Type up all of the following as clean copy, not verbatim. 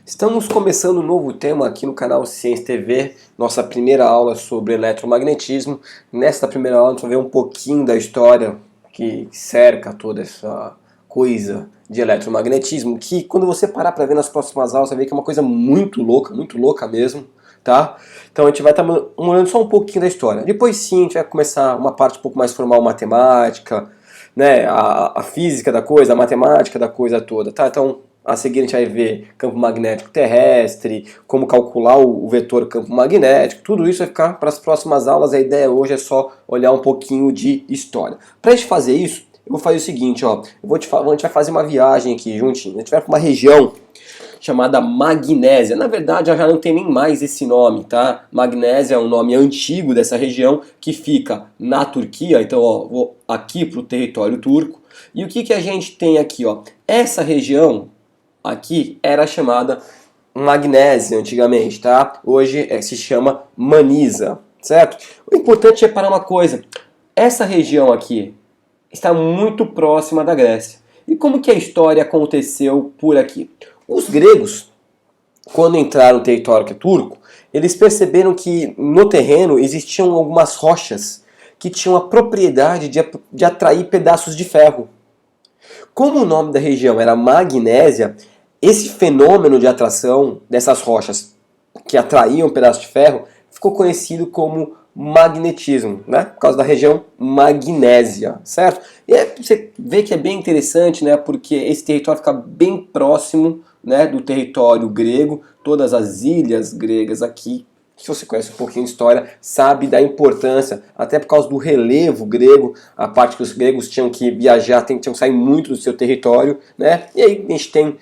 Estamos começando um novo tema aqui no canal Ciência TV, nossa primeira aula sobre eletromagnetismo. Nesta primeira aula a gente vai ver um pouquinho da história que cerca toda essa coisa de eletromagnetismo, que quando você parar para ver nas próximas aulas, você vai ver que é uma coisa muito louca mesmo, tá? Então a gente vai estar olhando só um pouquinho da história. Depois sim a gente vai começar uma parte um pouco mais formal, matemática, né, a física da coisa, a matemática da coisa toda, tá? Então a seguir a gente vai ver campo magnético terrestre, como calcular o vetor campo magnético, tudo isso vai ficar para as próximas aulas. A ideia hoje é só olhar um pouquinho de história. Para a gente fazer isso, eu vou fazer o seguinte, ó, a gente vai fazer uma viagem aqui juntinho, a gente vai para uma região chamada Magnésia. Na verdade, já não tem nem mais esse nome, tá? Magnésia é um nome antigo dessa região que fica na Turquia. Então, ó, vou aqui para o território turco. E o que a gente tem aqui, ó? Essa região aqui era chamada Magnésia antigamente, tá? Hoje se chama Manisa, certo? O importante é reparar uma coisa. Essa região aqui está muito próxima da Grécia. E como que a história aconteceu por aqui? Os gregos, quando entraram no território que é turco, eles perceberam que no terreno existiam algumas rochas que tinham a propriedade de atrair pedaços de ferro. Como o nome da região era Magnésia, esse fenômeno de atração dessas rochas que atraíam pedaços de ferro ficou conhecido como magnetismo, né? Por causa da região magnésia, certo? E você vê que é bem interessante, né? Porque esse território fica bem próximo, né, do território grego, todas as ilhas gregas aqui. Se você conhece um pouquinho de história, sabe da importância, até por causa do relevo grego, a parte que os gregos tinham que viajar, tinham que sair muito do seu território, né? E aí a gente tem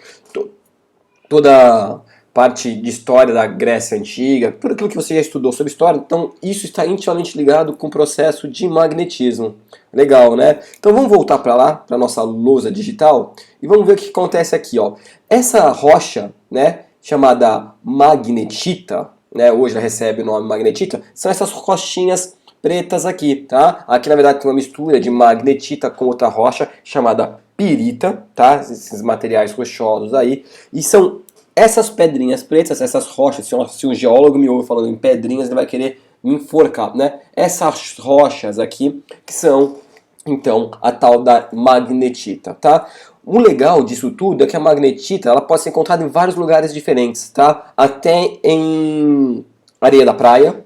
toda parte de história da Grécia Antiga, tudo aquilo que você já estudou sobre história, então isso está intimamente ligado com o processo de magnetismo. Legal, né? Então vamos voltar para lá, para nossa lousa digital, e vamos ver o que acontece aqui, ó. Essa rocha, né, chamada magnetita, né, hoje ela recebe o nome magnetita, são essas rochinhas pretas aqui, tá? Aqui na verdade tem uma mistura de magnetita com outra rocha chamada pirita, tá? Esses materiais rochosos aí, e são essas pedrinhas pretas, essas rochas. Se um geólogo me ouve falando em pedrinhas, ele vai querer me enforcar, né? Essas rochas aqui que são, então, a tal da magnetita, tá? O legal disso tudo é que a magnetita ela pode ser encontrada em vários lugares diferentes, tá? Até em areia da praia.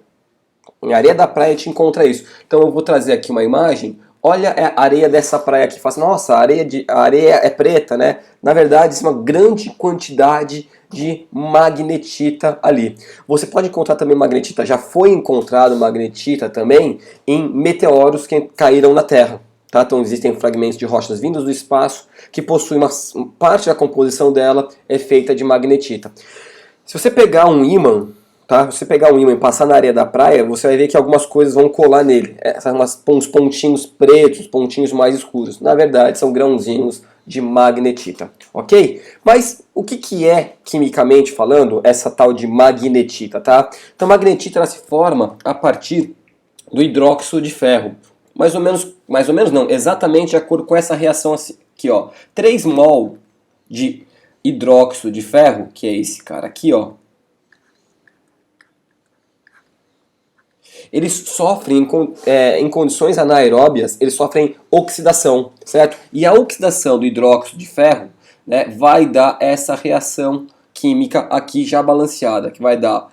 Em areia da praia a gente encontra isso. Então eu vou trazer aqui uma imagem. Olha a areia dessa praia aqui. Fala assim, nossa, a areia é preta, né? Na verdade, isso é uma grande quantidade de magnetita ali. Você pode encontrar também magnetita, já foi encontrado magnetita também em meteoros que caíram na Terra. Tá? Então existem fragmentos de rochas vindos do espaço que possuem uma parte da composição dela é feita de magnetita. Se você pegar um ímã, tá? Se você pegar um ímã e passar na areia da praia, você vai ver que algumas coisas vão colar nele. São uns pontinhos pretos, pontinhos mais escuros. Na verdade, são grãozinhos de magnetita, ok? Mas o que é, quimicamente falando, essa tal de magnetita, tá? Então, a magnetita ela se forma a partir do hidróxido de ferro. Mais ou menos não, exatamente de acordo com essa reação aqui, ó. 3 mol de hidróxido de ferro, que é esse cara aqui, ó. Eles sofrem em condições anaeróbias, eles sofrem oxidação, certo? E a oxidação do hidróxido de ferro, né, vai dar essa reação química aqui já balanceada, que vai dar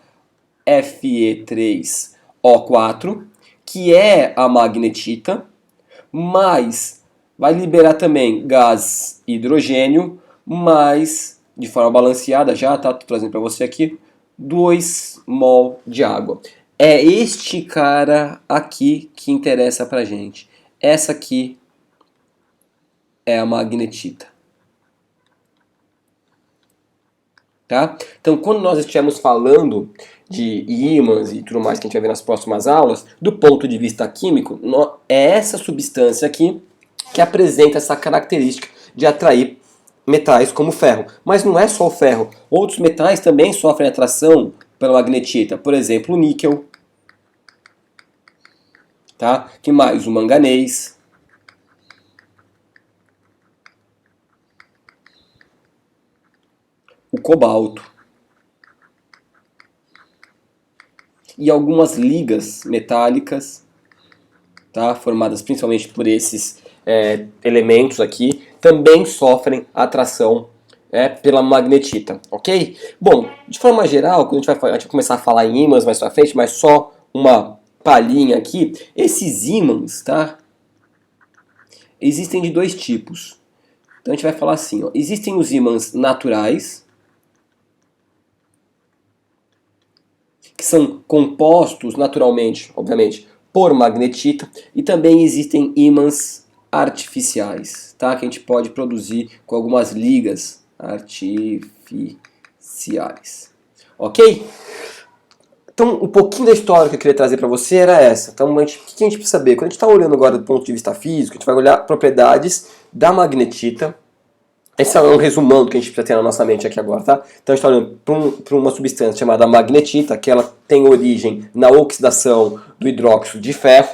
Fe3O4, que é a magnetita, mas vai liberar também gás hidrogênio, mas de forma balanceada já, tá? Tô trazendo para você aqui, 2 mol de água. É este cara aqui que interessa pra gente. Essa aqui é a magnetita. Tá? Então, quando nós estivermos falando de ímãs e tudo mais que a gente vai ver nas próximas aulas, do ponto de vista químico, é essa substância aqui que apresenta essa característica de atrair metais como ferro. Mas não é só o ferro. Outros metais também sofrem atração pela magnetita. Por exemplo, o níquel. Tá? Que mais? O manganês. O cobalto. e algumas ligas metálicas, tá, formadas principalmente por esses elementos aqui, também sofrem atração pela magnetita, ok? Bom, de forma geral, quando a gente vai começar a falar em ímãs mais pra frente, mas só uma palhinha aqui, esses ímãs, tá, existem de dois tipos. Então a gente vai falar assim, ó, existem os ímãs naturais, que são compostos naturalmente, obviamente, por magnetita, e também existem ímãs artificiais, tá? Que a gente pode produzir com algumas ligas artificiais, ok? Então, um pouquinho da história que eu queria trazer para você era essa. Então, o que a gente precisa saber? Quando a gente está olhando agora do ponto de vista físico, a gente vai olhar propriedades da magnetita. Esse é um resumão do que a gente precisa ter na nossa mente aqui agora, tá? Então a gente está olhando para uma substância chamada magnetita, que ela tem origem na oxidação do hidróxido de ferro.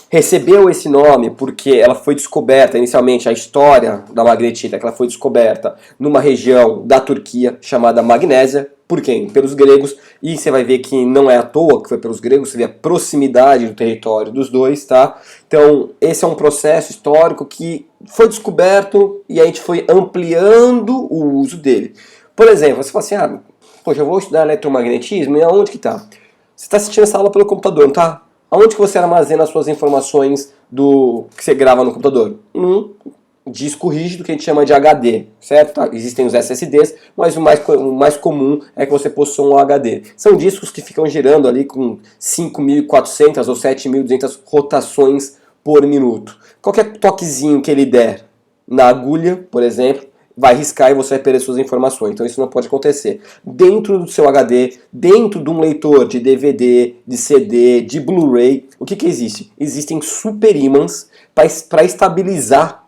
Recebeu esse nome porque ela foi descoberta, inicialmente, a história da magnetita, que ela foi descoberta numa região da Turquia chamada Magnésia. Por quem? Pelos gregos. E você vai ver que não é à toa que foi pelos gregos, você vê a proximidade do território dos dois, tá? Então, esse é um processo histórico que foi descoberto e a gente foi ampliando o uso dele. Por exemplo, você fala assim, poxa, eu vou estudar eletromagnetismo, e aonde que tá? Você está assistindo essa aula pelo computador, não tá? Aonde que você armazena as suas informações do que você grava no computador? Disco rígido que a gente chama de HD, certo? Existem os SSDs, mas o mais comum é que você possua um HD. São discos que ficam girando ali com 5.400 ou 7.200 rotações por minuto. Qualquer toquezinho que ele der na agulha, por exemplo, vai riscar e você vai perder suas informações. Então isso não pode acontecer. Dentro do seu HD, dentro de um leitor de DVD, de CD, de Blu-ray, o que existe? Existem super ímãs para estabilizar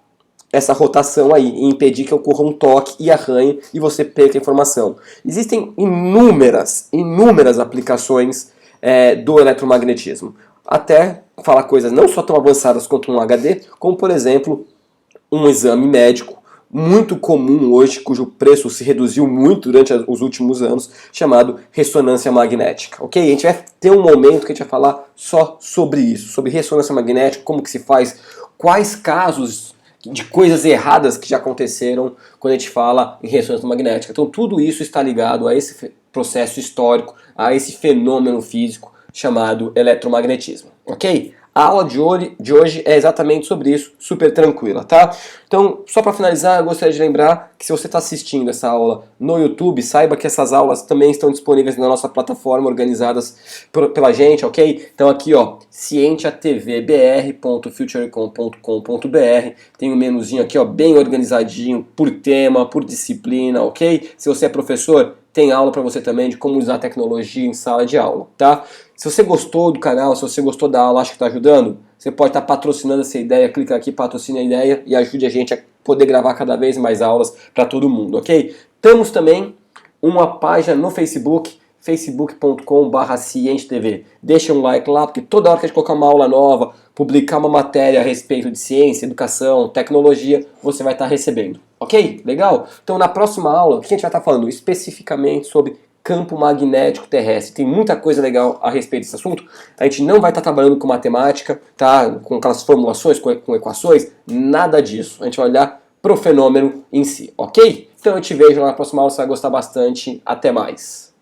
essa rotação aí e impedir que ocorra um toque e arranhe e você perca a informação. Existem inúmeras aplicações do eletromagnetismo. Até falar coisas não só tão avançadas quanto um HD, como por exemplo um exame médico muito comum hoje, cujo preço se reduziu muito durante os últimos anos, chamado ressonância magnética, ok? A gente vai ter um momento que a gente vai falar só sobre isso, sobre ressonância magnética, como que se faz, quais casos de coisas erradas que já aconteceram quando a gente fala em ressonância magnética. Então tudo isso está ligado a esse processo histórico, a esse fenômeno físico chamado eletromagnetismo, ok? A aula de hoje é exatamente sobre isso, super tranquila, tá? Então, só para finalizar, eu gostaria de lembrar que se você está assistindo essa aula no YouTube, saiba que essas aulas também estão disponíveis na nossa plataforma, organizadas pela gente, ok? Então aqui, ó, scientiatvbr.futurecom.com.br, tem um menuzinho aqui, ó, bem organizadinho, por tema, por disciplina, ok? Se você é professor, tem aula para você também de como usar a tecnologia em sala de aula, tá? Se você gostou do canal, se você gostou da aula, acha que está ajudando, você pode estar patrocinando essa ideia, clica aqui, patrocina a ideia e ajude a gente a poder gravar cada vez mais aulas para todo mundo, ok? Temos também uma página no Facebook, facebook.com/cientetv. Deixa um like lá, porque toda hora que a gente colocar uma aula nova, publicar uma matéria a respeito de ciência, educação, tecnologia, você vai estar recebendo. Ok? Legal? Então na próxima aula, o que a gente vai estar falando especificamente sobre campo magnético terrestre. Tem muita coisa legal a respeito desse assunto. A gente não vai estar trabalhando com matemática, tá? Com aquelas formulações, com equações, nada disso. A gente vai olhar pro fenômeno em si, ok? Então eu te vejo na próxima aula, você vai gostar bastante. Até mais!